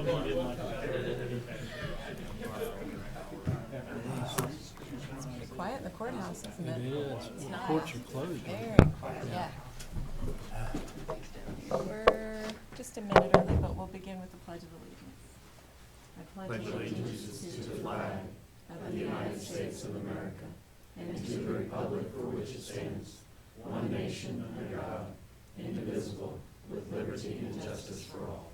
It's pretty quiet in the courthouse, isn't it? It is. It's The not. courts are closed. Very quiet, yeah. We're just a minute early, but we'll begin with the Pledge of Allegiance. I pledge allegiance to the flag of the United States of America and to the republic for which it stands, one nation under God, indivisible, with liberty and justice for all.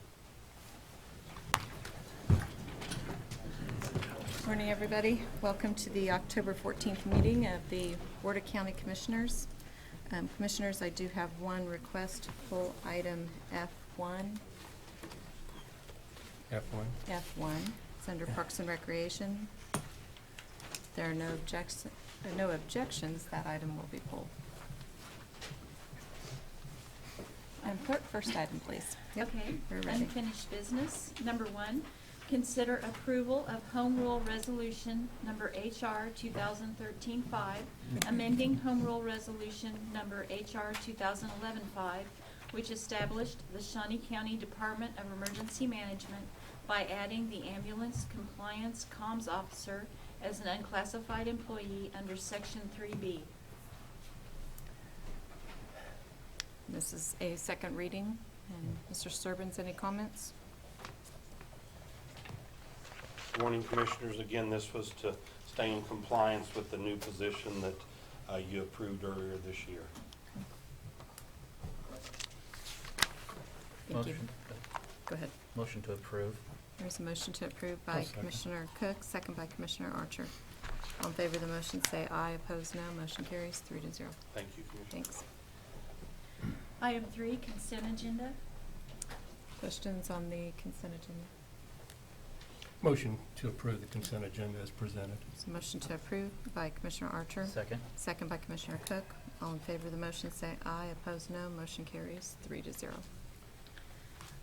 Morning, everybody. Welcome to the October 14th meeting of the Board of County Commissioners. Commissioners, I do have one request to pull item F1. F1. F1. It's under Parks and Recreation. If there are no objections, that item will be pulled. Clerk, first item, please. Yep, Okay, we're ready. unfinished business. Number 1, consider approval of Home Rule Resolution Number HR 2013-5, amending Home Rule Resolution Number HR 2011-5, which established the Shawnee County Department of Emergency Management by adding the Ambulance Compliance Comms Officer as an unclassified employee under Section 3B. This is a second reading. And Mr. Sturbins, any comments? Good morning, Commissioners. Again, this was to stay in compliance with the new position that you approved earlier this year. Thank you. Motion. Go ahead. Motion to approve. There's a motion to approve I'll by second. Commissioner Cook, second by Commissioner Archer. All in favor of the motion, say aye. Opposed, no. Motion carries 3-0. Thank you, Commissioner. Thanks. Item 3, consent agenda. Questions on the consent agenda? Motion to approve the consent agenda as presented. There's a motion to approve by Commissioner Archer. Second. Second by Commissioner Cook. All in favor of the motion, say aye. Opposed, no. Motion carries 3-0.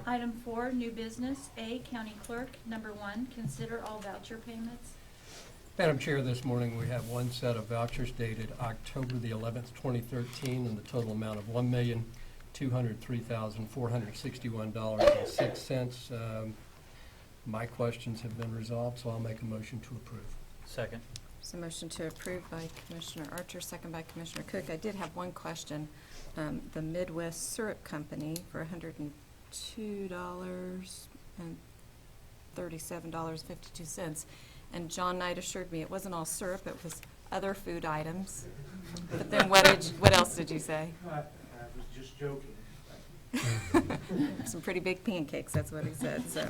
Item 4, new business. A, County Clerk. Number 1, consider all voucher payments. Madam Chair, this morning we have one set of vouchers dated October the 11th, 2013, in the total amount of $1,203,461.06. My questions have been resolved, so I'll make a motion to approve. Second. There's a motion to approve by Commissioner Archer, second by Commissioner Cook. I did have one question. The Midwest Syrup Company for $102.37.52. And John Knight assured me it wasn't all syrup, it was other food items. But then what else did you say? I was just joking. Some pretty big pancakes, that's what he said, so.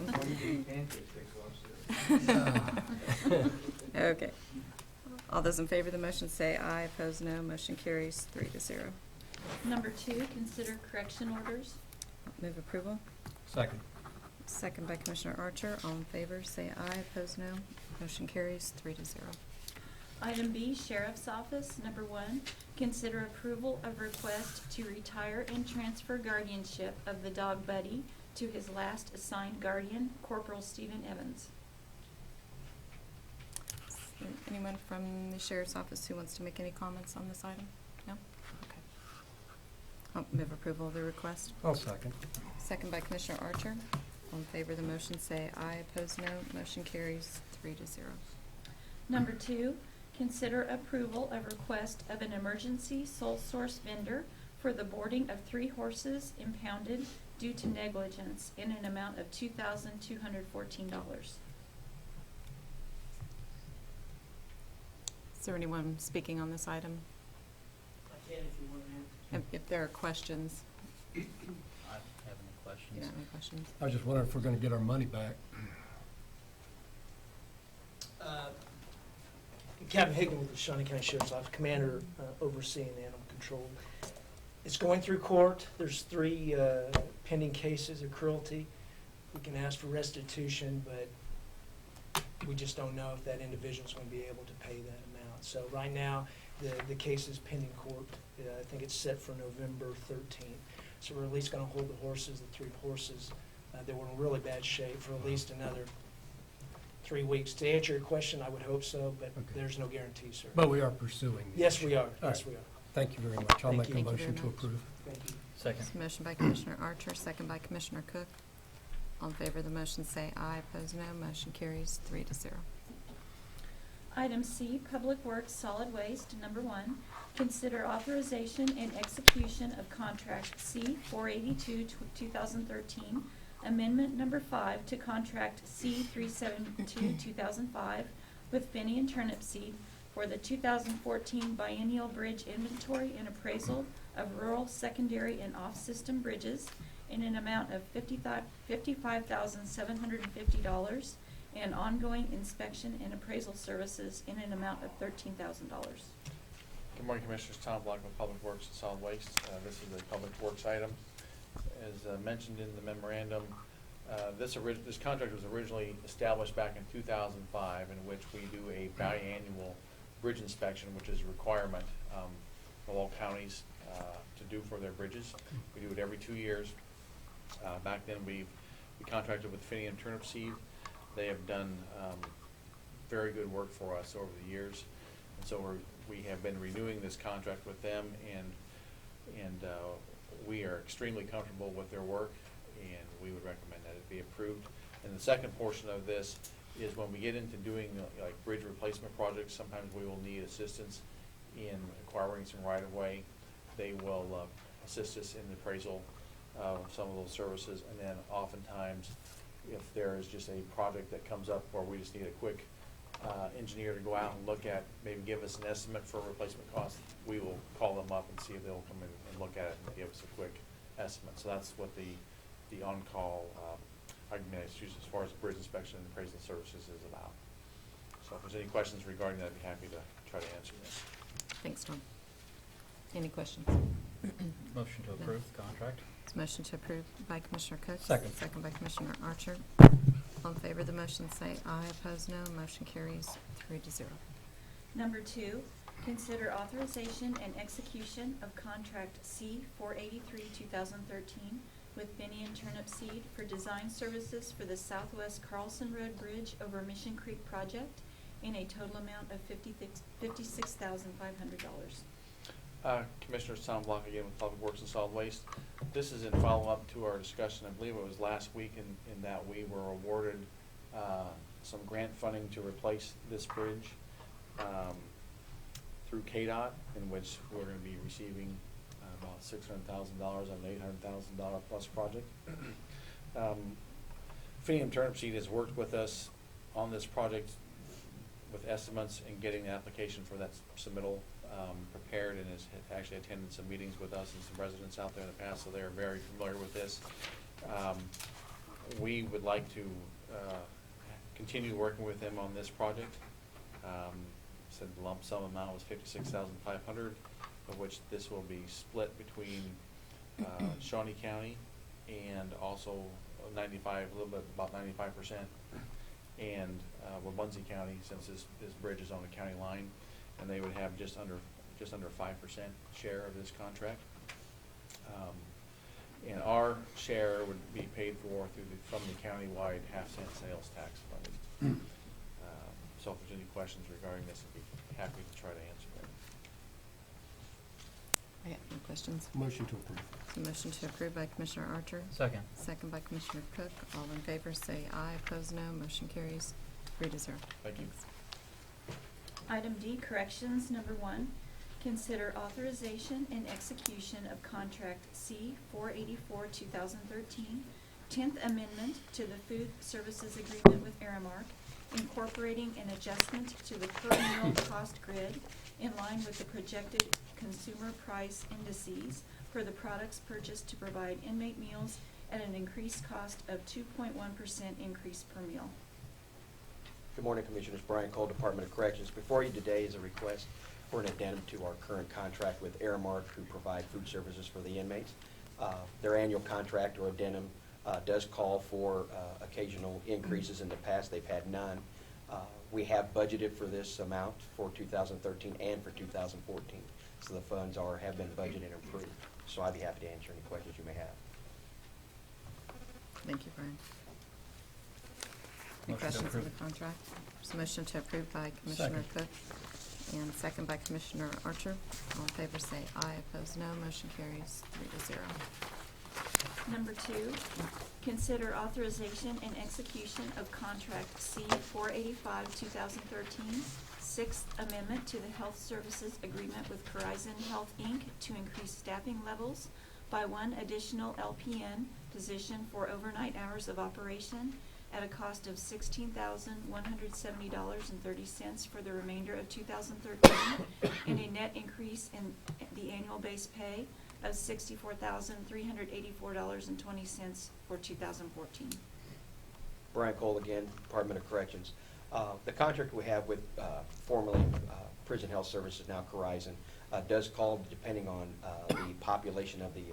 Okay. All those in favor of the motion say aye. Opposed, no. Motion carries 3-0. Number 2, consider correction orders. Move approval. Second. Second by Commissioner Archer. All in favor say aye. Opposed, no. Motion carries 3-0. Item B, Sheriff's Office. Number 1, consider approval of request to retire and transfer guardianship of the dog Buddy to his last assigned guardian, Corporal Stephen Evans. Is there anyone from the Sheriff's Office who wants to make any comments on this item? No? Okay. I'll move approval of the request. I'll second. Second by Commissioner Archer. All in favor of the motion say aye. Opposed, no. Motion carries 3-0. Number 2, consider approval of request of an emergency sole source vendor for the boarding of 3 horses impounded due to negligence in an amount of $2,214. Is there anyone speaking on this item? I can if you want to. If there are questions. I don't have any questions. You don't have any questions? I was just wondering if we're going to get our money back. Captain Higgin with the Shawnee County Sheriff's Office, Commander overseeing animal control. It's going through court. There's 3 pending cases of cruelty. We can ask for restitution, but we just don't know if that individual's going to be able to pay that amount. So right now, the case is pending court. I think it's set for November 13th. So we're at least going to hold the horses, the 3 horses that were in really bad shape for at least another 3 weeks. To answer your question, I would hope so, but Okay. There's no guarantee, sir. But we are pursuing. the Yes, issue. we are. All Yes, right. we are. Thank you very much. I'll Thank make you. a Thank you motion very to much. approve. Thank you. Second. Motion by Commissioner Archer, second by Commissioner Cook. All in favor of the motion say aye. Opposed, no. Motion carries 3-0. Item C, Public Works Solid Waste, number 1, consider authorization and execution of contract C 482, 2013, amendment number 5 to contract C 372, 2005 with Finney and Turnipseed for the 2014 biennial bridge inventory and appraisal of rural, secondary, and off-system bridges in an amount of $55,750 and ongoing inspection and appraisal services in an amount of $13,000. Good morning, Commissioners. Tom Block with Public Works and Solid Waste. This is a Public Works item. As mentioned in the memorandum, this contract was originally established back in 2005, in which we do a biannual bridge inspection, which is a requirement of all counties to do for their bridges. We do it every 2 years. Back then, we contracted with Finney and Turnipseed. They have done very good work for us over the years, and so we have been renewing this contract with them, and we are extremely comfortable with their work, and we would recommend that it be approved. And the second portion of this is when we get into doing like bridge replacement projects, sometimes we will need assistance in acquiring some right-of-way. They will assist us in the appraisal of some of those services, and then oftentimes, if there is just a project that comes up where we just need a quick engineer to go out and look at, maybe give us an estimate for replacement costs, we will call them up and see if they'll come in and look at it and give us a quick estimate. So that's what the on-call argument is used as far as bridge inspection and appraisal services is about. So if there's any questions regarding that, I'd be happy to try to answer them. Thanks, Tom. Any questions? Motion to approve the contract. It's a motion to approve by Commissioner Cook. Second. Second by Commissioner Archer. All in favor of the motion say aye. Opposed, no. Motion carries 3-0. Number 2, consider authorization and execution of contract C 483, 2013 with Finney and Turnipseed for design services for the Southwest Carlson Road Bridge over Mission Creek project in a total amount of $56,500. Commissioner Tom Block again with Public Works and Solid Waste. This is in follow-up to our discussion, I believe it was last week, in that we were awarded some grant funding to replace this bridge through KDOT, in which we're going to be receiving about $600,000 on an $800,000 plus project. Finney and Turnipseed has worked with us on this project with estimates and getting the application for that submittal prepared, and has actually attended some meetings with us and some residents out there in the past, so they're very familiar with this. We would like to continue working with them on this project. Said the lump sum amount was $56,500, of which this will be split between Shawnee County and also 95, a little bit about 95%, and Wabunsee County, since this bridge is on the county line, and they would have just under 5% share of this contract. And our share would be paid for from the countywide half-cent sales tax funding. So if there's any questions regarding this, I'd be happy to try to answer them. I have no questions. Motion to approve. It's a motion to approve by Commissioner Archer. Second. Second by Commissioner Cook. All in favor say aye. Opposed, no. Motion carries 3-0. Thank you. Thanks. Item D, corrections, number 1, consider authorization and execution of contract C 484, 2013, 10th amendment to the food services agreement with Aramark, incorporating an adjustment to the per meal cost grid in line with the projected consumer price indices for the products purchased to provide inmate meals at an increased cost of 2.1% increase per meal. Good morning, Commissioners. Brian Cole, Department of Corrections. Before you today is a request for an addendum to our current contract with Aramark, who provide food services for the inmates. Their annual contract or addendum does call for occasional increases. In the past, they've had none. We have budgeted for this amount for 2013 and for 2014, so the funds have been budgeted and approved. So I'd be happy to answer any questions you may have. Thank you, Brian. Any Motion to questions on the approve. contract? There's a motion to approve by Commissioner Cook and second by Commissioner Archer. All in favor say aye. Opposed, no. Motion carries 3-0. Number 2, consider authorization and execution of contract C 485, 2013, Sixth Amendment to the Health Services Agreement with Corizon Health, Inc. to increase staffing levels by 1 additional LPN position for overnight hours of operation at a cost of $16,170.30 for the remainder of 2013, and a net increase in the annual base pay of $64,384.20 for 2014. Brian Cole again, Department of Corrections. The contract we have with formerly Prison Health Services, now Corizon, does call, depending on the population of the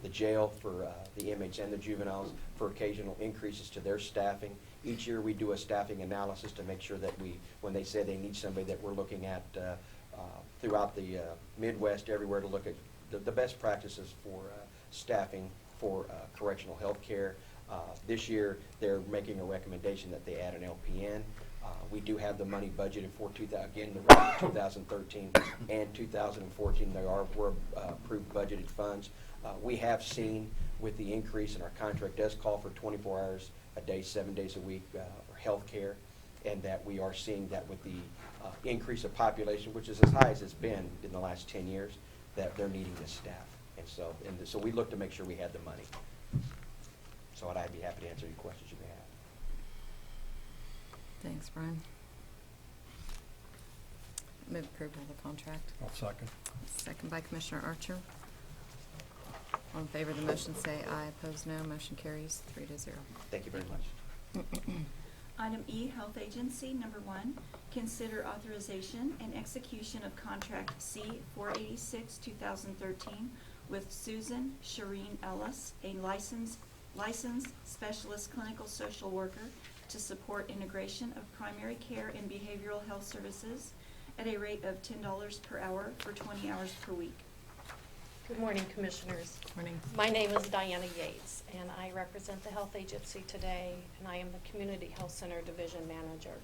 jail for the inmates and the juveniles, for occasional increases to their staffing. Each year we do a staffing analysis to make sure that when they say they need somebody, that we're looking at throughout the Midwest, everywhere, to look at the best practices for staffing for correctional health care. This year, they're making a recommendation that they add an LPN. We do have the money budgeted for 2013 and 2014. Were approved budgeted funds. We have seen with the increase, and our contract does call for 24 hours a day, 7 days a week for health care, and that we are seeing that with the increase of population, which is as high as it's been in the last 10 years, that they're needing the staff. And so we look to make sure we had the money. So I'd be happy to answer any questions you may have. Thanks, Brian. Move approval of the contract. I'll second. Second by Commissioner Archer. All in favor of the motion say aye. Opposed, no. Motion carries 3-0. Thank you very much. Item E, Health Agency. Number 1, consider authorization and execution of contract C 486, 2013 with Susan Shireen Ellis, a licensed specialist clinical social worker, to support integration of primary care and behavioral health services at a rate of $10 per hour for 20 hours per week. Good morning, Commissioners. Morning. My name is Diana Yates, and I represent the Health Agency today, and I am the Community Health Center Division Manager.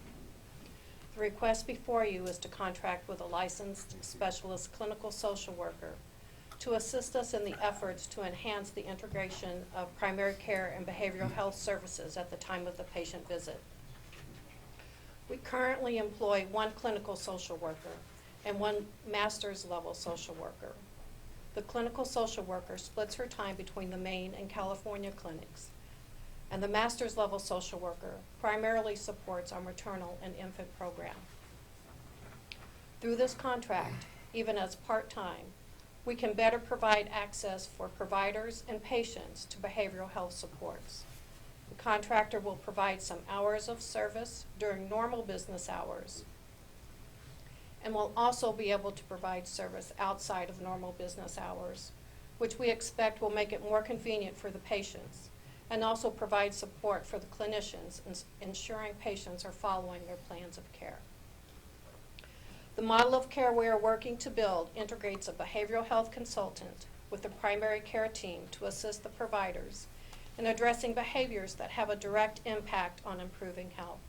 The request before you is to contract with a licensed specialist clinical social worker to assist us in the efforts to enhance the integration of primary care and behavioral health services at the time of the patient visit. We currently employ 1 clinical social worker and 1 master's level social worker. The clinical social worker splits her time between the Maine and California clinics, and the master's level social worker primarily supports our maternal and infant program. Through this contract, even as part-time, we can better provide access for providers and patients to behavioral health supports. The contractor will provide some hours of service during normal business hours, and will also be able to provide service outside of normal business hours, which we expect will make it more convenient for the patients and also provide support for the clinicians in ensuring patients are following their plans of care. The model of care we are working to build integrates a behavioral health consultant with the primary care team to assist the providers in addressing behaviors that have a direct impact on improving health.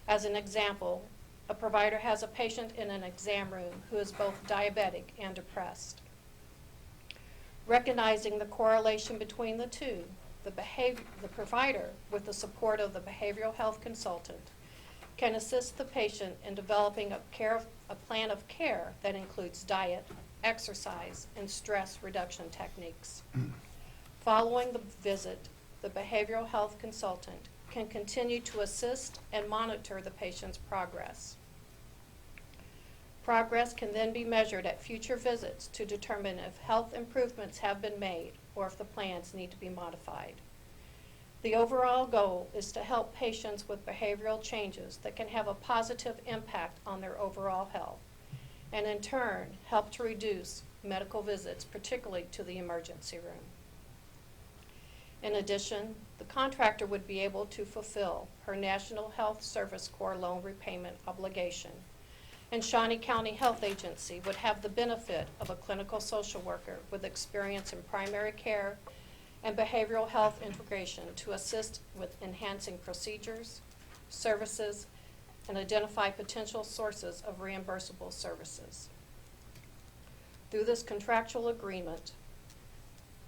As an example, a provider has a patient in an exam room who is both diabetic and depressed. Recognizing the correlation between the two, the provider, with the support of the behavioral health consultant, can assist the patient in developing a plan of care that includes diet, exercise, and stress reduction techniques. Following the visit, the behavioral health consultant can continue to assist and monitor the patient's progress. Progress can then be measured at future visits to determine if health improvements have been made or if the plans need to be modified. The overall goal is to help patients with behavioral changes that can have a positive impact on their overall health, and in turn, help to reduce medical visits, particularly to the emergency room. In addition, the contractor would be able to fulfill her National Health Service Corps loan repayment obligation, and Shawnee County Health Agency would have the benefit of a clinical social worker with experience in primary care and behavioral health integration to assist with enhancing procedures, services, and identify potential sources of reimbursable services. Through this contractual agreement,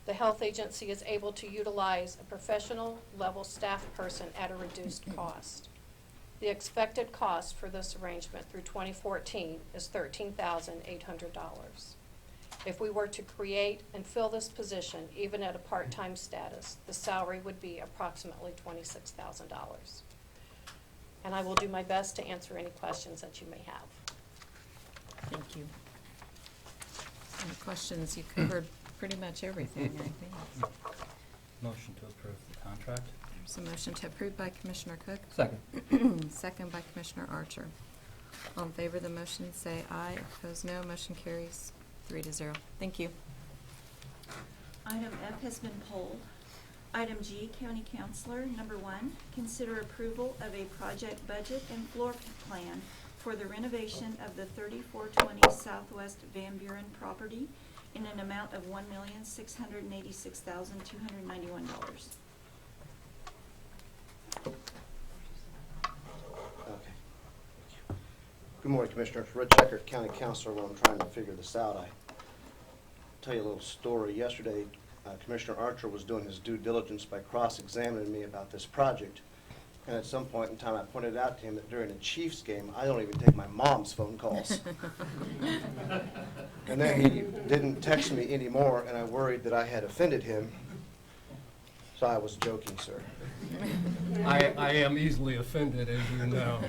The health agency is able to utilize a professional level staff person at a reduced cost. The expected cost for this arrangement through 2014 is $13,800. If we were to create and fill this position, even at a part-time status, the salary would be approximately $26,000. And I will do my best to answer any questions that you may have. Thank you. Any questions? You covered pretty much everything, I think. Motion to approve the contract. There's a motion to approve by Commissioner Cook. Second. Second by Commissioner Archer. All in favor of the motion, say aye. Opposed, no. Motion carries 3-0. Thank you. Item F has been pulled. Item G, County Counselor, number 1, consider approval of a project budget and floor plan for the renovation of the 3420 Southwest Van Buren property in an amount of $1,686,291. Okay. Good morning, Commissioners. Rich Eckert, County Councilor. While I'm trying to figure this out, I'll tell you a little story. Yesterday, Commissioner Archer was doing his due diligence by cross-examining me about this project. And at some point in time, I pointed out to him that during a Chiefs game, I don't even take my mom's phone calls. And then he didn't text me anymore, and I worried that I had offended him. So I was joking, sir. I am easily offended, as you know,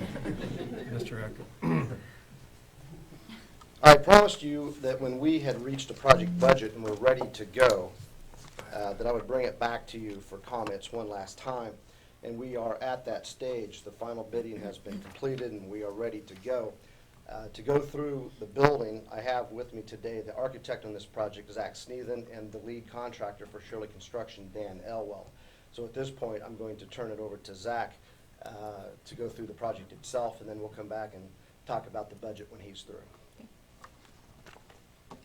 Mr. Eckert. I promised you that when we had reached a project budget and were ready to go, that I would bring it back to you for comments one last time. And we are at that stage. The final bidding has been completed and we are ready to go. To go through the building, I have with me today the architect on this project, Zach Sneathen, and the lead contractor for Shirley Construction, Dan Elwell. So at this point, I'm going to turn it over to Zach to go through the project itself, and then we'll come back and talk about the budget when he's through. Good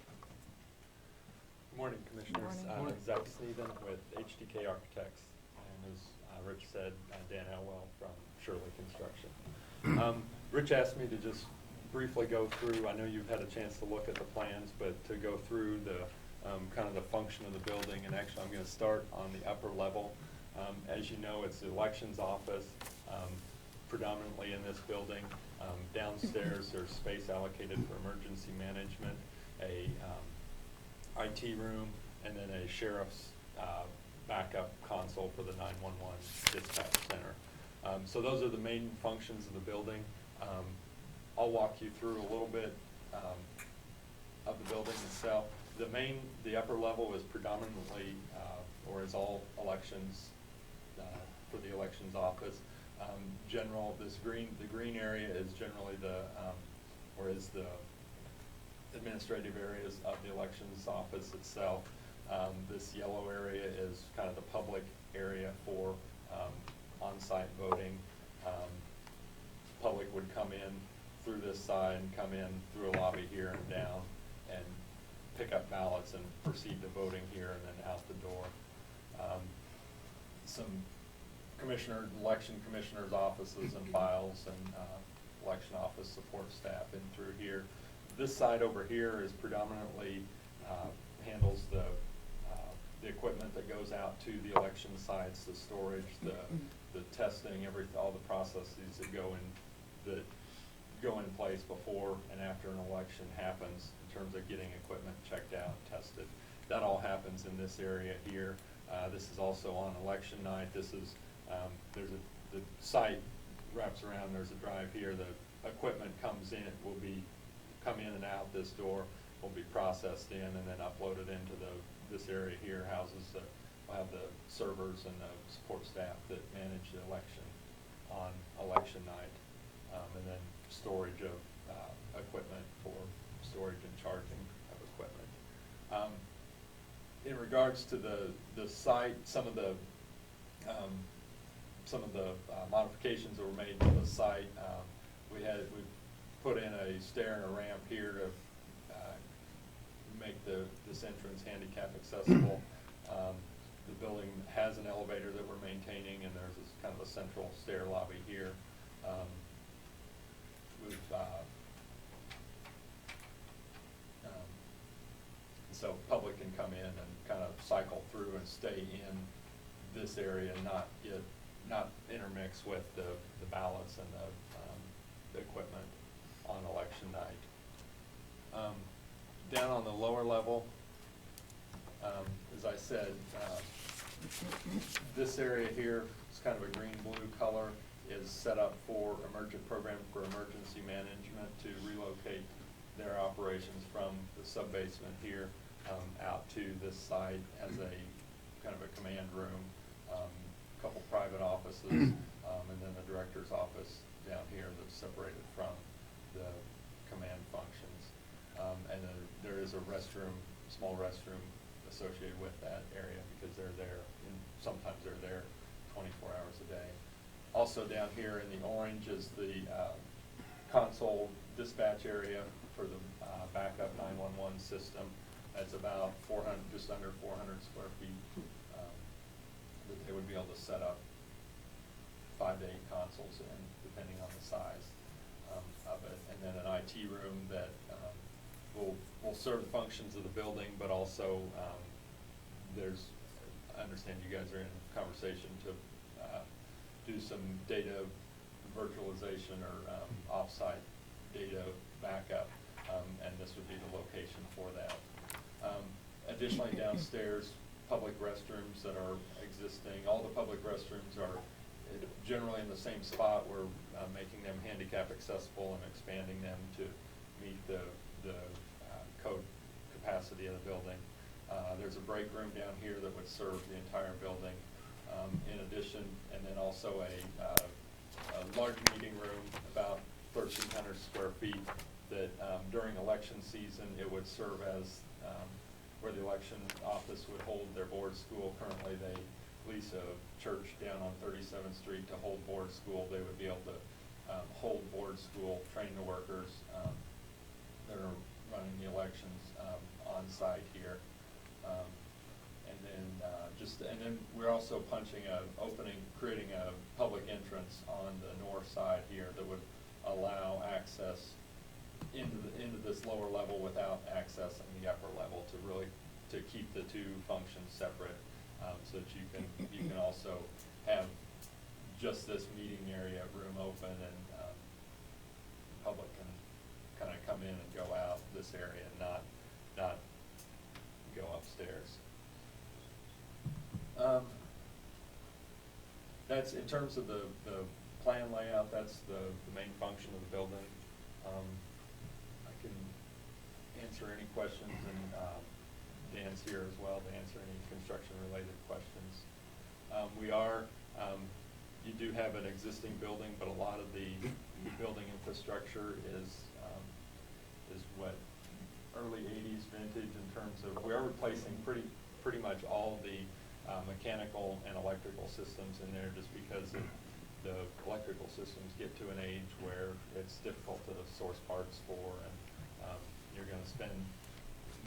morning, Commissioners. Good morning. Zach Sneathen with HDK Architects, and as Rich said, Dan Elwell from Shirley Construction. Rich asked me to just briefly go through, I know you've had a chance to look at the plans, but to go through the kind of the function of the building, and actually I'm going to start on the upper level. As you know, it's the elections office, predominantly in this building. Downstairs, there's space allocated for emergency management, a IT room, and then a sheriff's backup console for the 911 dispatch center. So those are the main functions of the building. I'll walk you through a little bit of the building itself. The upper level is predominantly, or is all elections for the elections office. The green area is generally is the administrative areas of the elections office itself. This yellow area is kind of the public area for on-site voting. Public would come in through this side and come in through a lobby here and down and pick up ballots and proceed to voting here and then out the door. Some election commissioners' offices and files and election office support staff in through here. This side over here is predominantly handles the equipment that goes out to the election sites, the storage, the testing, all the processes that go in place before and after an election happens in terms of getting equipment checked out, tested. That all happens in this area here. This is also on election night. This is the site wraps around. There's a drive here. The equipment comes in. It will come in and out this door. Will be processed in and then uploaded into this area here. We'll have the servers and the support staff that manage the election on election night, and then storage of equipment for storage and charging of equipment. In regards to the site, some of the modifications that were made to the site, we put in a stair and a ramp here to make this entrance handicap accessible. The building has an elevator that we're maintaining, and there's this kind of a central stair lobby here. So public can come in and kind of cycle through and stay in this area, not intermix with the ballots and the equipment on election night. Down on the lower level, as I said, this area here is kind of a green-blue color, is set up for program for emergency management to relocate their operations from the sub-basement here out to this site as a kind of a command room, couple private offices, and then the director's office down here that's separated from the command functions. And then there is a restroom, small restroom associated with that area because they're there, and sometimes they're there 24 hours a day. Also down here in the orange is the console dispatch area for the backup 911 system. That's about 400, just under 400 square feet that they would be able to set up 5 to 8 consoles in, depending on the size of it. And then an IT room that will serve the functions of the building, but also I understand you guys are in conversation to do some data virtualization or offsite data backup, and this would be the location for that. Additionally, downstairs, public restrooms that are existing. All the public restrooms are generally in the same spot. We're making them handicap accessible and expanding them to meet the code capacity of the building. There's a break room down here that would serve the entire building. In addition, and then also a large meeting room, about 1,300 square feet, that during election season it would serve as where the election office would hold their board school. Currently they lease a church down on 37th Street to hold board school. They would be able to hold board school, train the workers that are running the elections on site here. And then we're also creating a public entrance on the north side here that would allow access into this lower level without accessing the upper level to keep the two functions separate, so that you can also have just this meeting area room open, and the public can kind of come in and go out this area and not go upstairs. That's in terms of the plan layout. That's the main function of the building. I can answer any questions, and Dan's here as well to answer any construction-related questions. You do have an existing building, but a lot of the building infrastructure is what early '80s vintage in terms of we are replacing pretty much all the mechanical and electrical systems in there, just because the electrical systems get to an age where it's difficult to source parts for, and you're going to spend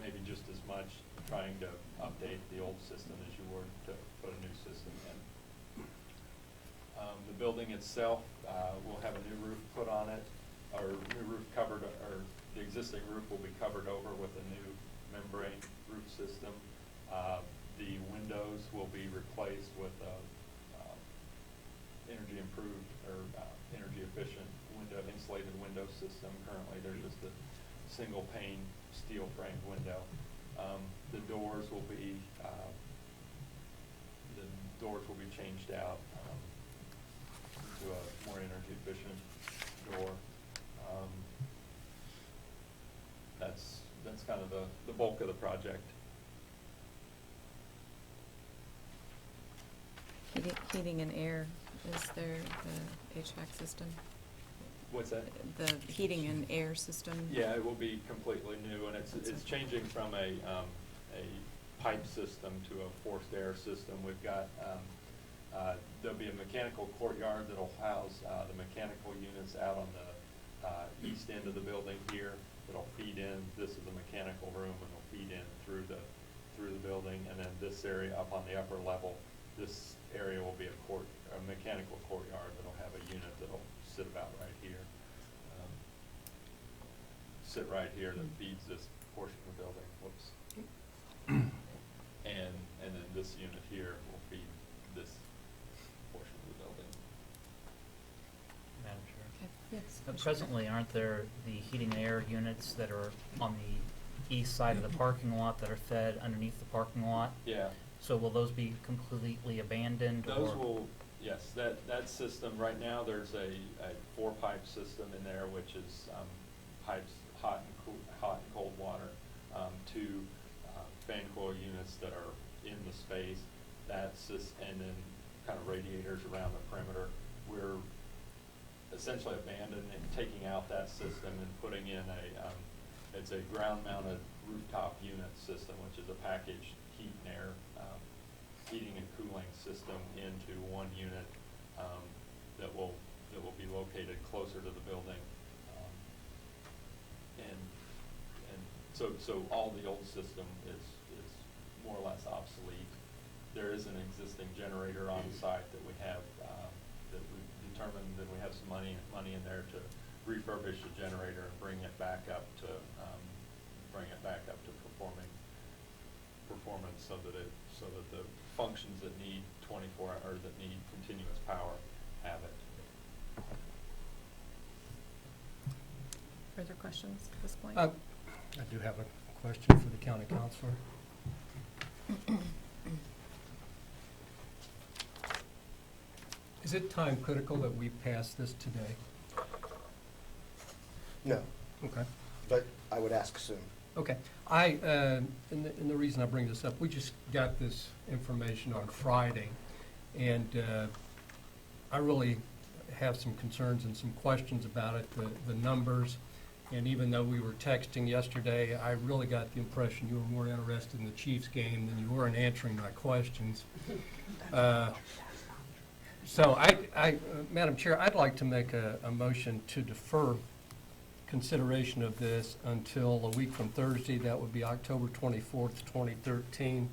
maybe just as much trying to update the old system as you would to put a new system in. The building itself will have a new roof put on it, or new roof covered, or the existing roof will be covered over with a new membrane roof system. The windows will be replaced with energy improved or energy efficient insulated window system. Currently, they're just a single pane steel framed window. The doors will be changed out to a more energy efficient door. That's kind of the bulk of the project. Heating and air, is there the HVAC system? What's that? The heating and air system? Yeah, it will be completely new, and it's changing from a pipe system to a forced air system. We've got there'll be a mechanical courtyard that'll house the mechanical units out on the east end of the building here. That'll feed in. This is the mechanical room, and it'll feed in through the building, and then this area up on the upper level. This area will be a mechanical courtyard that'll have a unit that'll sit about right here. That feeds this portion of the building. Whoops. and then this unit here will feed this portion of the building. Madam Chair. Okay, yes. Presently, aren't there the heating and air units that are on the east side of the parking lot that are fed underneath the parking lot? Yeah. So will those be completely abandoned, or? Those will, yes, that system, right now, there's a 4-pipe system in there, which is pipes, hot and cold water, 2 fan coil units that are in the space, and then kind of radiators around the perimeter. We're essentially abandoning, taking out that system and putting in it's a ground-mounted rooftop unit system, which is a packaged heat and air heating and cooling system into one unit that will be located closer to the building. And so all the old system is more or less obsolete. There is an existing generator on site that we have that we've determined that we have some money in there to refurbish the generator and bring it back up to performance so that the functions that need 24 or that need continuous power have it. Further questions at this point? I do have a question for the county counselor. Is it time critical that we pass this today? No, Okay. but I would ask soon. Okay. And the reason I bring this up, we just got this information on Friday, and I really have some concerns and some questions about it, the numbers. And even though we were texting yesterday, I really got the impression you were more interested in the Chiefs game than you were in answering my questions. So Madam Chair, I'd like to make a motion to defer consideration of this until a week from Thursday. That would be October 24th, 2013.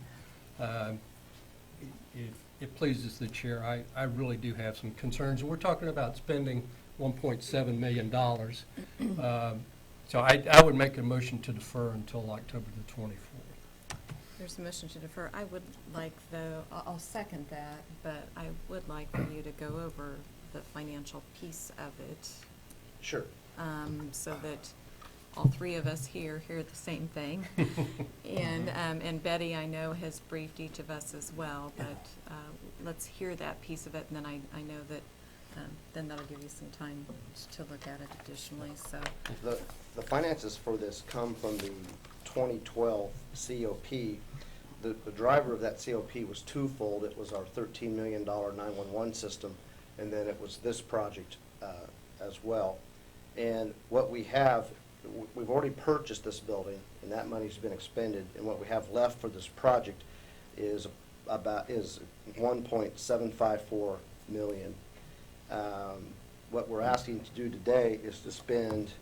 If it pleases the chair, I really do have some concerns. We're talking about spending $1.7 million. So I would make a motion to defer until October the 24th. There's a motion to defer. I would like, though, I'll second that, but I would like for you to go over the financial piece of it, Sure. so that all three of us here hear the same thing. And Betty, I know, has briefed each of us as well, but let's hear that piece of it, and then I know that then that'll give you some time to look at it additionally, so. The finances for this come from the 2012 COP. The driver of that COP was twofold. It was our $13 million 911 system, and then it was this project as well. And what we have, we've already purchased this building, and that money's been expended, and what we have left for this project is 1.754 million. What we're asking to do today is to spend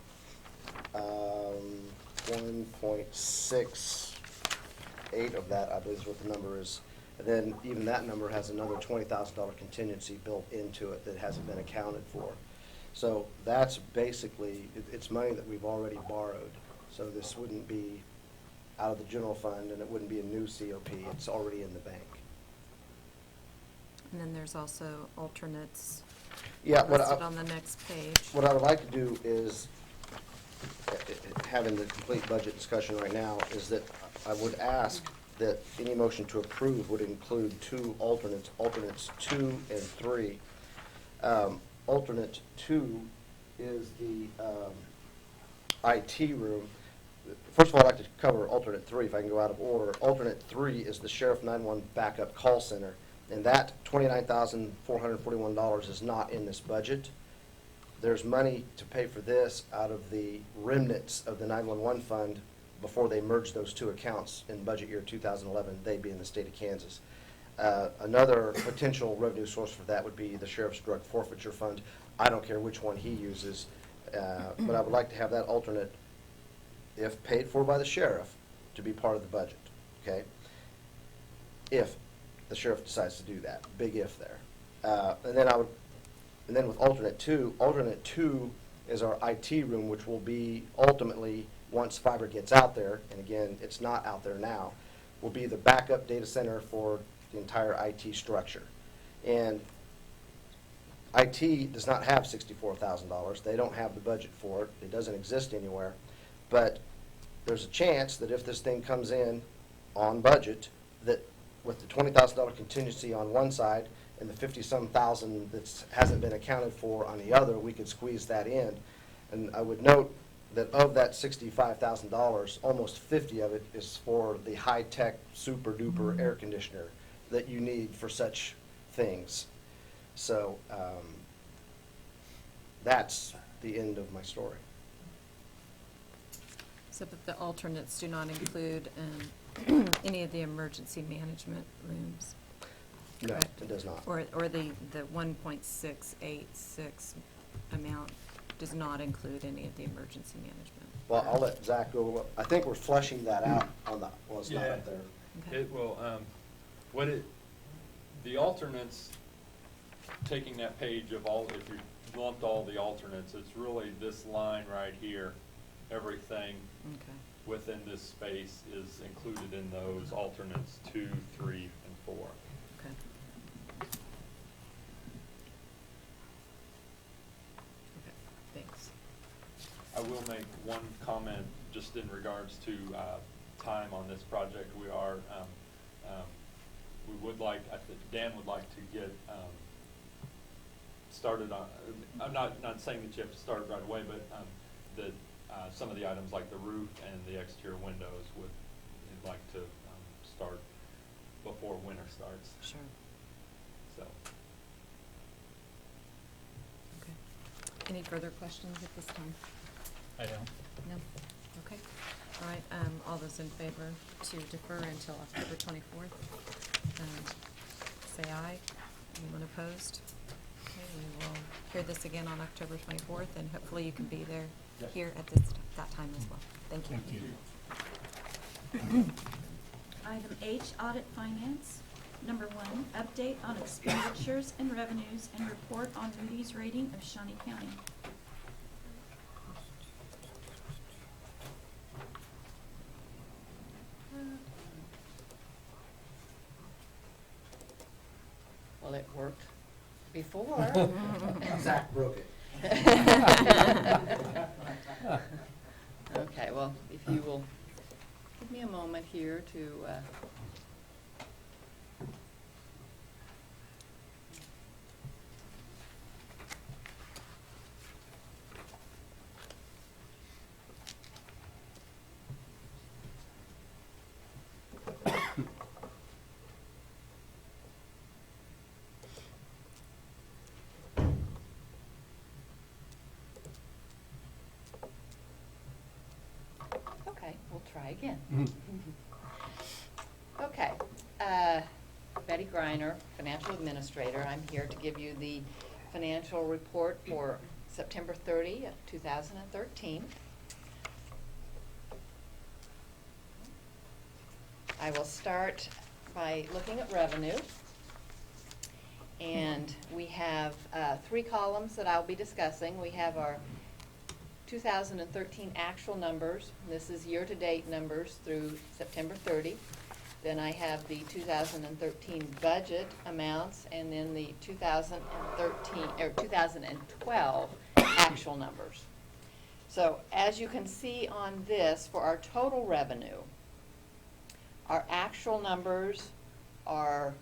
1.68 of that, I believe is what the number is. And then even that number has another $20,000 contingency built into it that hasn't been accounted for. So that's basically, it's money that we've already borrowed. So this wouldn't be out of the general fund, and it wouldn't be a new COP. It's already in the bank. And then there's also alternates Yeah, listed on the next page. what I would like to do is, having the complete budget discussion right now, is that I would ask that any motion to approve would include 2 alternates, alternates 2 and 3. Alternate 2 is the IT room. First of all, I'd like to cover alternate 3 if I can go out of order. Alternate 3 is the Sheriff 911 Backup Call Center, and that $29,441 is not in this budget. There's money to pay for this out of the remnants of the 911 fund before they merge those 2 accounts in budget year 2011, they being the state of Kansas. Another potential revenue source for that would be the Sheriff's Drug Forfeiture Fund. I don't care which one he uses, but I would like to have that alternate, if paid for by the sheriff, to be part of the budget, okay? If the sheriff decides to do that, big if there. And then with alternate 2 is our IT room, which will be ultimately, once fiber gets out there, and again, it's not out there now, will be the backup data center for the entire IT structure. And IT does not have $64,000. They don't have the budget for it. It doesn't exist anywhere. But there's a chance that if this thing comes in on budget, that with the $20,000 contingency on one side and the 50-some thousand that hasn't been accounted for on the other, we could squeeze that in. And I would note that of that $65,000, almost 50 of it is for the high-tech, super-duper air conditioner that you need for such things. So that's the end of my story. So that the alternates do not include any of the emergency management rooms? No, Correct. it does not. Or the 1.686 amount does not include any of the emergency management? Well, I'll let Zach go. I think we're fleshing that out on the, well, it's not Yeah. up there. Okay. It will, the alternates, taking that page of all, if you lumped all the alternates, it's really this line right here. Everything Okay. within this space is included in those alternates 2, 3, and 4. Okay. Okay, thanks. I will make one comment just in regards to time on this project. We are, we would like, Dan would like to get started on, I'm not saying that you have to start right away, but that some of the items like the roof and the exterior windows we'd like to start before winter starts. Sure. So. Okay. Any further questions at this time? I don't. No? Okay. All right, all those in favor to defer until October 24th, say aye. Anyone opposed? Okay, we will hear this again on October 24th, and hopefully you can be there, Yes. here at that time as well. Thank you. Thank you. Item H, audit finance. Number 1, update on expenditures and revenues and report on Moody's rating of Shawnee County. Well, it worked before. Zach broke it. Okay, well, if you will give me a moment here to, okay, we'll try again. Okay, Betty Greiner, Financial Administrator. I'm here to give you the financial report for September 30, 2013. I will start by looking at revenue. And we have 3 columns that I'll be discussing. We have our 2013 actual numbers. This is year-to-date numbers through September 30. Then I have the 2013 budget amounts, and then the 2012 actual numbers. So as you can see on this, for our total revenue, our actual numbers are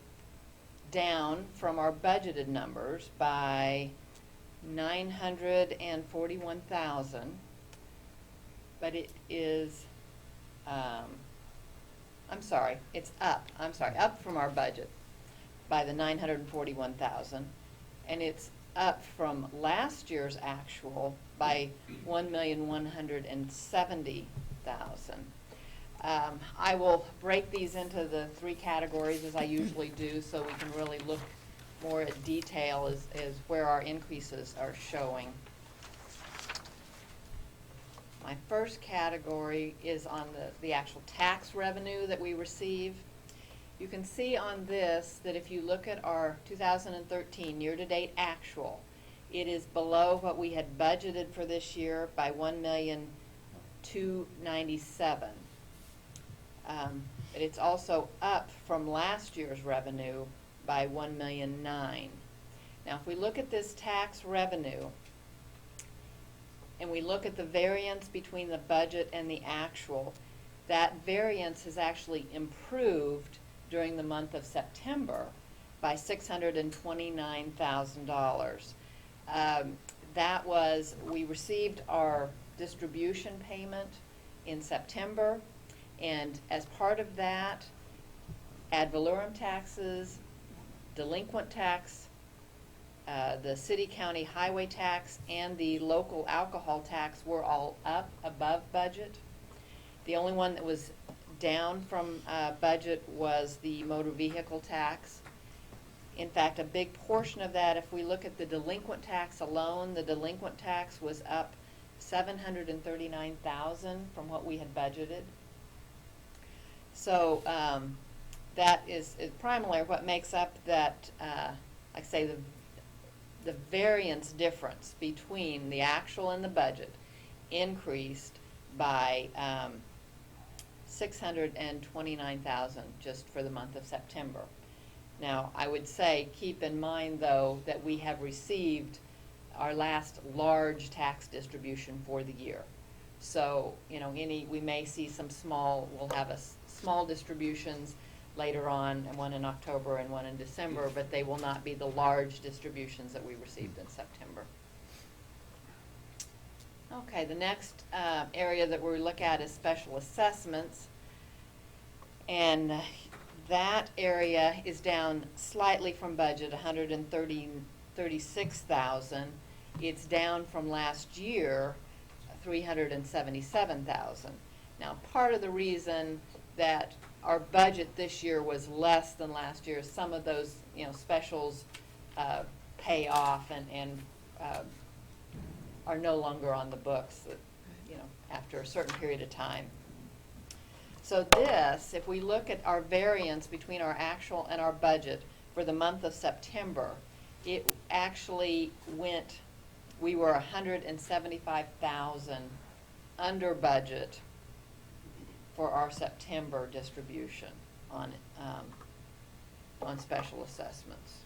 down from our budgeted numbers by $941,000, but it is, up from our budget by the $941,000, and it's up from last year's actual by $1,170,000. I will break these into the 3 categories as I usually do, so we can really look more at detail as where our increases are showing. My first category is on the actual tax revenue that we receive. You can see on this that if you look at our 2013 year-to-date actual, it is below what we had budgeted for this year by $1,297,000. but it's also up from last year's revenue by $1.9 million. Now, if we look at this tax revenue, and we look at the variance between the budget and the actual, that variance has actually improved during the month of September by $629,000. That was, we received our distribution payment in September, and as part of that, ad valorem taxes, delinquent tax, the city county highway tax, and the local alcohol tax were all up above budget. The only one that was down from budget was the motor vehicle tax. In fact, a big portion of that, if we look at the delinquent tax alone, the delinquent tax was up $739,000 from what we had budgeted. So that is primarily what makes up that, like I say, the variance difference between the actual and the budget increased by $629,000 just for the month of September. Now, I would say, keep in mind, though, that we have received our last large tax distribution for the year. So, you know, we may see some we'll have small distributions later on, and one in October and one in December, but they will not be the large distributions that we received in September. Okay, the next area that we look at is special assessments. And that area is down slightly from budget, $136,000. It's down from last year, $377,000. Now, part of the reason that our budget this year was less than last year is some of those, you know, specials pay off and are no longer on the books, you know, after a certain period of time. So this, if we look at our variance between our actual and our budget for the month of September, it actually we were $175,000 under budget for our September distribution on special assessments.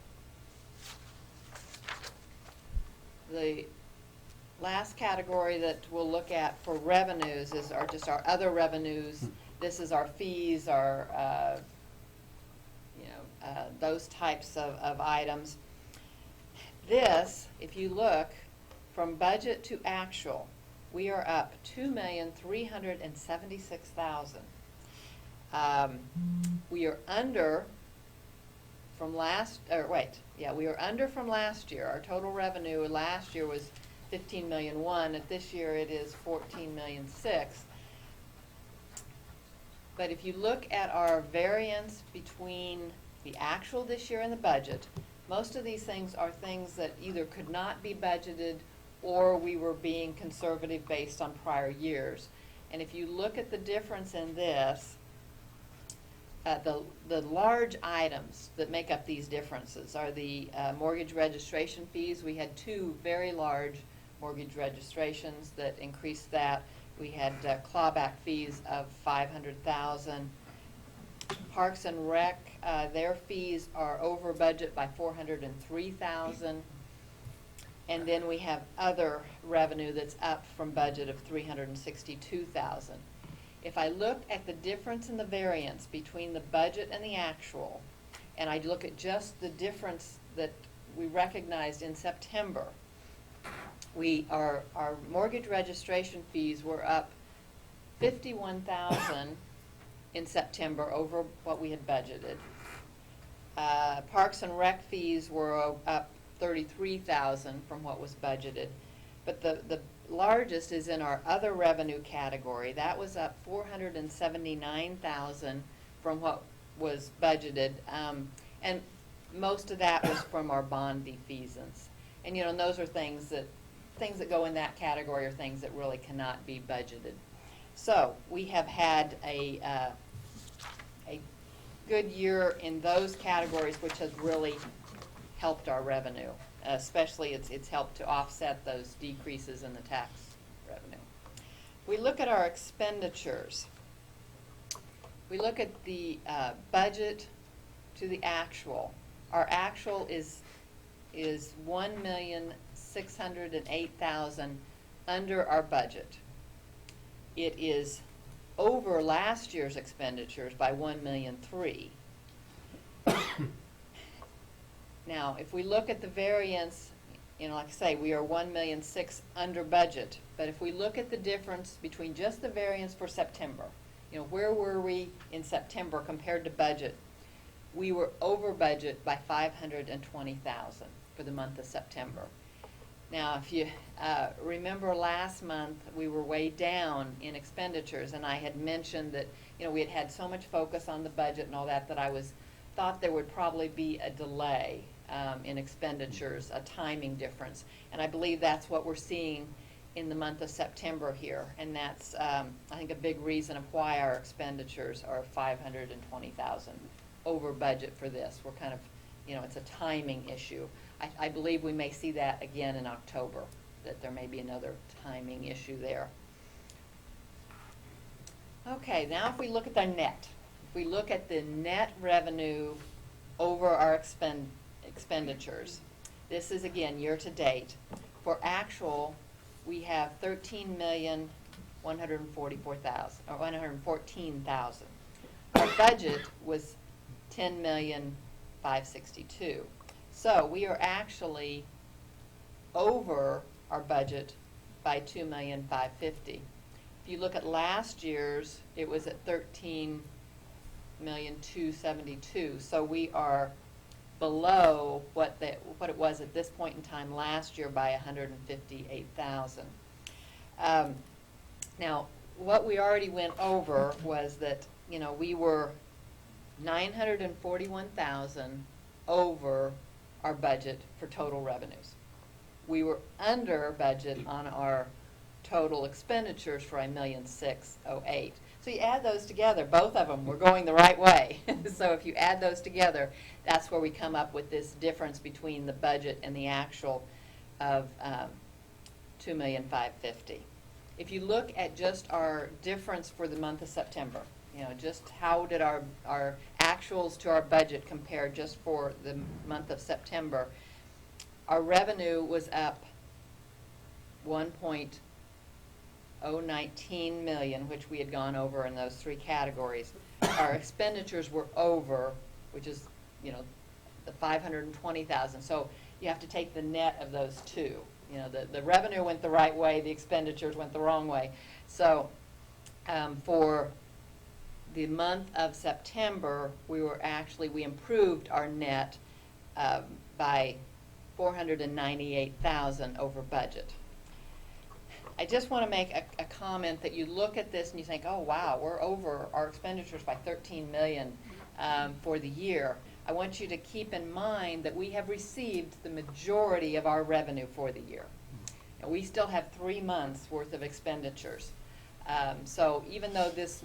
The last category that we'll look at for revenues is just our other revenues. This is our fees, our those types of items. This, if you look from budget to actual, we are up $2,376,000. We are under from last. We are under from last year. Our total revenue last year was $15.1 million. At this year, it is $14.6 million. But if you look at our variance between the actual this year and the budget, most of these things are things that either could not be budgeted or we were being conservative based on prior years. And if you look at the difference in this, the large items that make up these differences are the mortgage registration fees. We had two very large mortgage registrations that increased that. We had clawback fees of $500,000. Parks and Rec, their fees are over budget by $403,000. And then we have other revenue that's up from budget of $362,000. If I look at the difference in the variance between the budget and the actual, and I look at just the difference that we recognized in September, our mortgage registration fees were up $51,000 in September over what we had budgeted. Parks and Rec fees were up $33,000 from what was budgeted. But the largest is in our other revenue category. That was up $479,000 from what was budgeted. And most of that was from our bond defeasance. And, you know, those are things that go in that category are things that really cannot be budgeted. So we have had a good year in those categories, which has really helped our revenue. Especially it's helped to offset those decreases in the tax revenue. We look at our expenditures. we look at the budget to the actual. Our actual is 1,608,000 under our budget. It is over last year's expenditures by 1,000,003. Now, if we look at the variance, like I say, we are 1,000,006 under budget. But if we look at the difference between just the variance for September, where were we in September compared to budget? We were over budget by 520,000 for the month of September. Now, if you remember last month, we were way down in expenditures, and I had mentioned that we had so much focus on the budget and all that I thought there would probably be a delay in expenditures, a timing difference, and I believe that's what we're seeing in the month of September here, and that's I think a big reason of why our expenditures are 520,000 over budget for this. We're kind of, it's a timing issue. I believe we may see that again in October, that there may be another timing issue there. Okay, now if we look at the net, if we look at the net revenue over our expenditures, this is again year to date. For actual, we have 13,144,000 or 114,000. Our budget was 10,562,000. So we are actually over our budget by 2,550,000. If you look at last year's, it was at 13,272,000. So we are below what it was at this point in time last year by 158,000. Now, what we already went over was that we were 941,000 over our budget for total revenues. We were under budget on our total expenditures for 1,608,000. So you add those together, both of them were going the right way. So if you add those together, that's where we come up with this difference between the budget and the actual of 2,550,000. If you look at just our difference for the month of September, just how did our actuals to our budget compare just for the month of September, our revenue was up 1.019 million, which we had gone over in those three categories. Our expenditures were over, which is, the 520,000. So you have to take the net of those two. The revenue went the right way, the expenditures went the wrong way. So for the month of September, we improved our net by 498,000 over budget. I just want to make a comment that you look at this and you think, oh wow, we're over our expenditures by 13 million for the year. I want you to keep in mind that we have received the majority of our revenue for the year. And we still have 3 months worth of expenditures. So even though this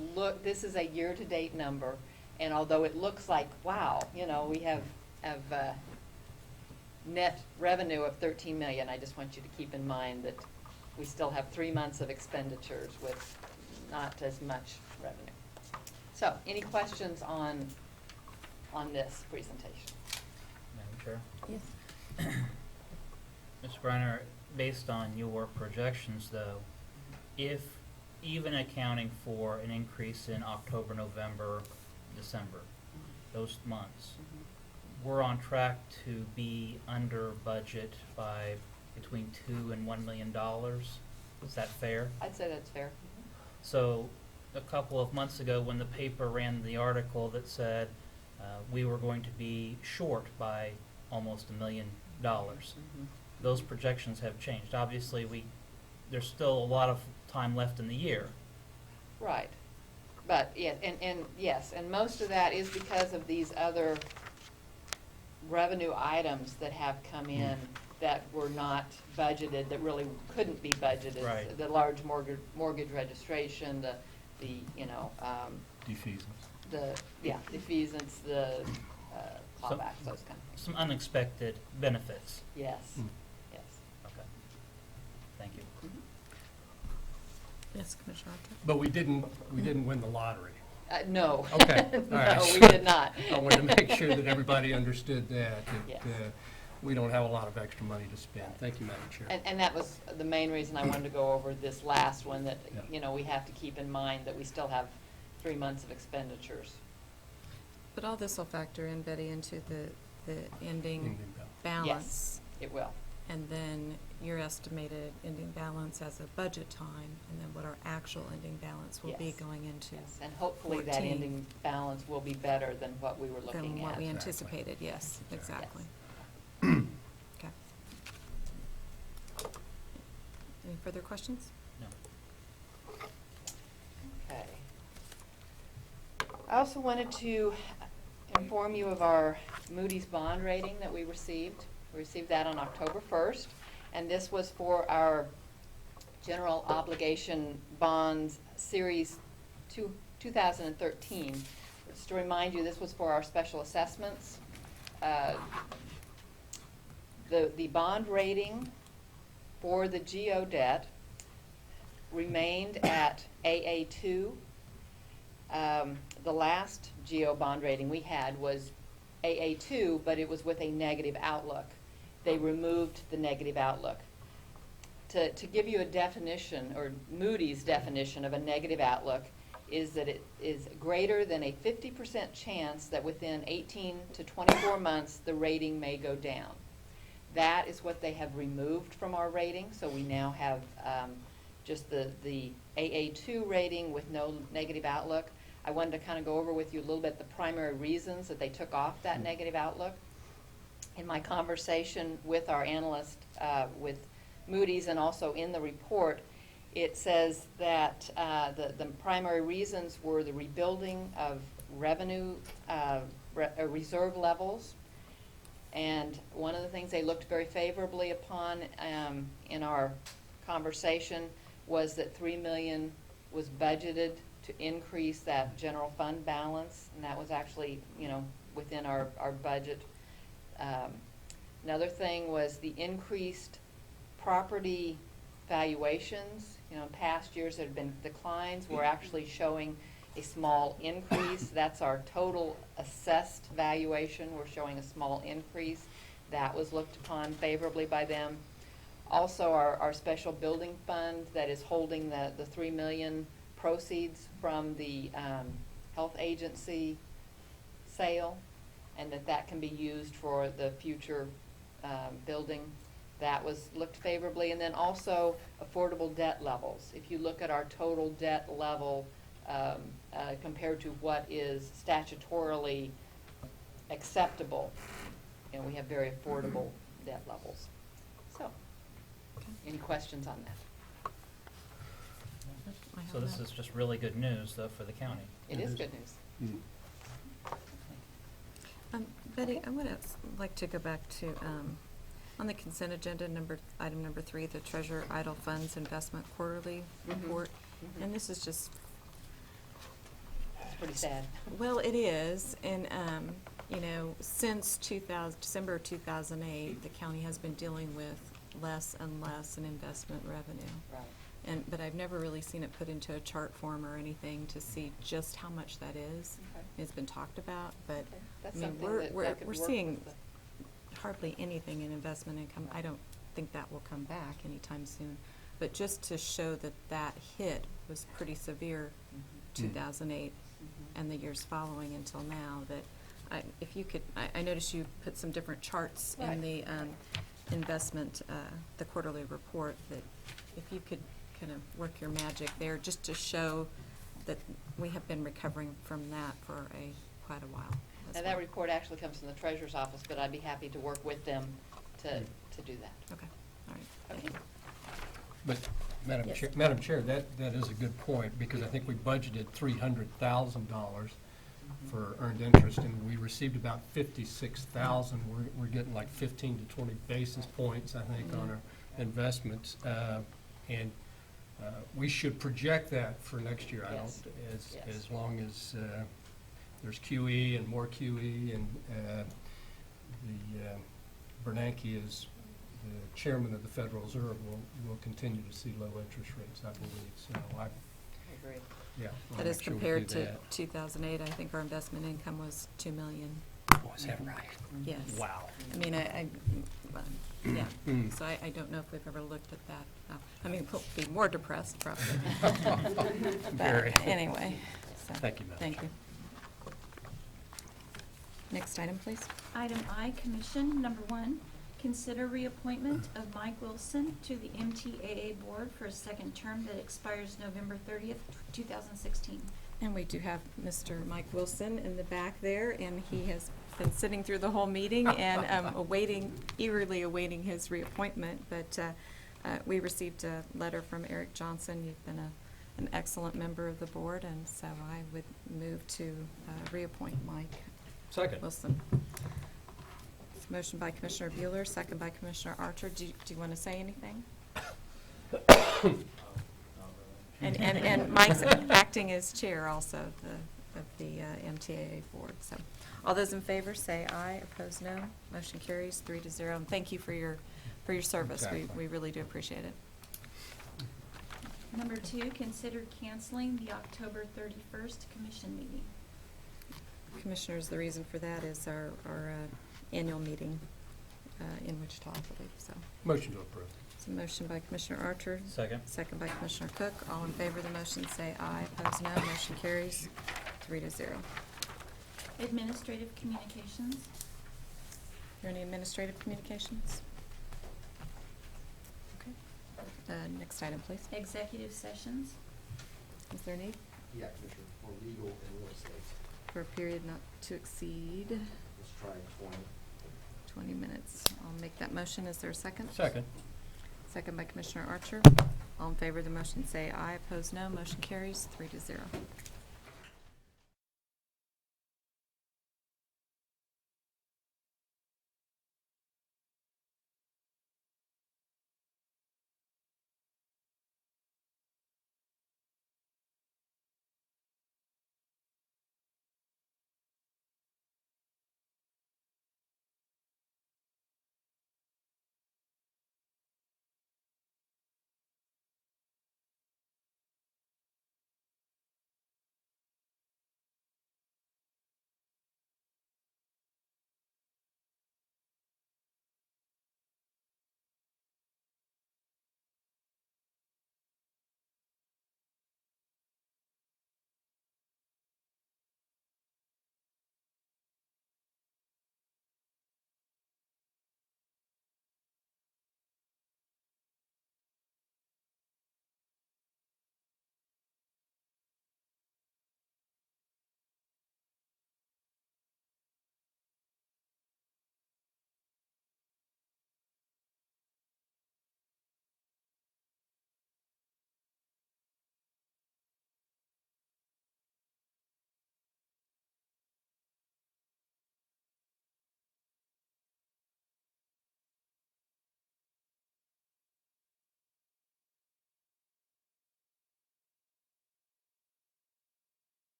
is a year-to-date number, and although it looks like, wow, we have net revenue of 13 million, I just want you to keep in mind that we still have 3 months of expenditures with not as much revenue. So, any questions on this presentation? Madam Chair? Yes. Mr. Greiner, based on your projections though, if even accounting for an increase in October, November, December, those months, we're on track to be under budget by between $2 and $1 million. Is that fair? I'd say that's fair. So a couple of months ago when the paper ran the article that said we were going to be short by almost $1 million, those projections have changed. Obviously, there's still a lot of time left in the year. Right. But yeah, and yes, and most of that is because of these other revenue items that have come in that were not budgeted, that really couldn't be budgeted. Right. The large mortgage registration, the Defeasance. defeasance, the clawbacks, those kind of things. Some unexpected benefits. Yes. Mm. Yes. Okay. Thank you. Yes, Commissioner Archer. But we didn't win the lottery. No. Okay, all right. No, we did not. I wanted to make sure that everybody understood that Yes. we don't have a lot of extra money to spend. Thank you, Madam Chair. And that was the main reason I wanted to go over this last one, that, Yeah. you know, we have to keep in mind that we still have 3 months of expenditures. But all this will factor in, Betty, into the ending Ending balance. balance. Yes, it will. And then your estimated ending balance as a budget time, and then what our actual ending balance will be Yes. going into Yes, and hopefully that 14. ending balance will be better than what we were looking than at. what we Exactly. anticipated, yes, exactly. Okay. Any further questions? No. Okay. I also wanted to inform you of our Moody's bond rating that we received. We received that on October 1st, and this was for our general obligation bonds series 2013. Just to remind you, this was for our special assessments. The bond rating for the GO debt remained at AA2. The last GO bond rating we had was AA2, but it was with a negative outlook. They removed the negative outlook. To give you a definition, or Moody's definition of a negative outlook, is that it is greater than a 50% chance that within 18 to 24 months the rating may go down. That is what they have removed from our rating, so we now have just the AA2 rating with no negative outlook. I wanted to kind of go over with you a little bit the primary reasons that they took off that negative outlook. In my conversation with our analyst, with Moody's, and also in the report, it says that the primary reasons were the rebuilding of revenue reserve levels. And one of the things they looked very favorably upon in our conversation was that $3 million was budgeted to increase that general fund balance, and that was actually, you know, within our budget. Another thing was the increased property valuations. You know, in past years there had been declines. We're actually showing a small increase. That's our total assessed valuation. We're showing a small increase. That was looked upon favorably by them. Also, our special building fund that is holding the $3 million proceeds from the health agency sale, and that can be used for the future building. That was looked favorably. And then also affordable debt levels. If you look at our total debt level compared to what is statutorily acceptable, you know, we have very affordable debt levels. So, any questions on that? I have So this that. is just really good news, though, for the county. It is good news. Betty, I would like to go back to, on the consent agenda, item number 3, the Treasurer Idle Funds Investment Quarterly Mhm. Report. Mhm. And this is just, It's pretty sad. well, it is, and, you know, since December 2008, the county has been dealing with less and less in investment revenue. Right. But I've never really seen it put into a chart form or anything to see just how much that is. Okay. It's been talked about, but, Okay. That's I mean, something we're, that we're, could we're work seeing with hardly anything in investment income. I don't think that will come back anytime soon. But just to show that that hit was pretty severe, 2008 and the years following until now, that if you could, I noticed you put some different charts in Right. the investment, the quarterly report, that if you could kind of work your magic there, just to show that we have been recovering from that for quite a while. as And that well. report actually comes from the treasurer's office, but I'd be happy to work with them to do that. Okay, all right, thank Okay. you. But, Yes. Madam Chair, that is a good point, because I think we budgeted $300,000 for earned interest, and we received about 56,000. We're getting like 15 to 20 basis points, I think, on our investments. And we should project that for next year. I Yes. don't, Yes. as long as there's QE and more QE, and Bernanke is the chairman of the Federal Reserve, will continue to see low interest rates, I believe. So agree. Yeah. I'll That is make sure we compared do to that. 2008, I think our investment income was 2 million. Oh, is that right? Yes. Wow. I mean, yeah, Mm. so I don't know if we've ever looked at that. I mean, we'll be more depressed probably. Very. But anyway, so. Thank you, Madam Thank Chair. you. Next item, please. Item I, Commission, number 1, consider reappointment of Mike Wilson to the MTAA Board for a second term that expires November 30th, 2016. And we do have Mr. Mike Wilson in the back there, and he has been sitting through the whole meeting and eagerly awaiting his reappointment. But we received a letter from Eric Johnson. You've been an excellent member of the board, and so I would move to reappoint Mike Second. Wilson. Motion by Commissioner Bueller, second by Commissioner Archer. Do you want to say anything? And Mike's acting as chair also of the MTAA board. So, all those in favor say aye. Opposed, no. Motion carries 3-0. And thank you for your service. Exactly. We really do appreciate it. Number 2, consider canceling the October 31st Commission meeting. Commissioners, the reason for that is our annual meeting in Wichita, I believe. So, Motion to approve. it's a motion by Commissioner Archer. Second. Second by Commissioner Cook. All in favor of the motion say aye. Opposed, no. Motion carries 3-0. Administrative communications. Are there any administrative communications? Okay. Next item, please. Executive sessions. Is there a need Yeah, Commissioner, for legal and real estate, for a period not to exceed let's try 20. 20 minutes? I'll make that motion. Is there a second? Second. Second by Commissioner Archer. All in favor of the motion say aye. Opposed, no. Motion carries 3-0.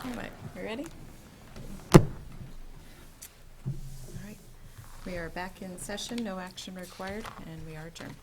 All right, you ready? All right, we are back in session, no action required, and we are adjourned.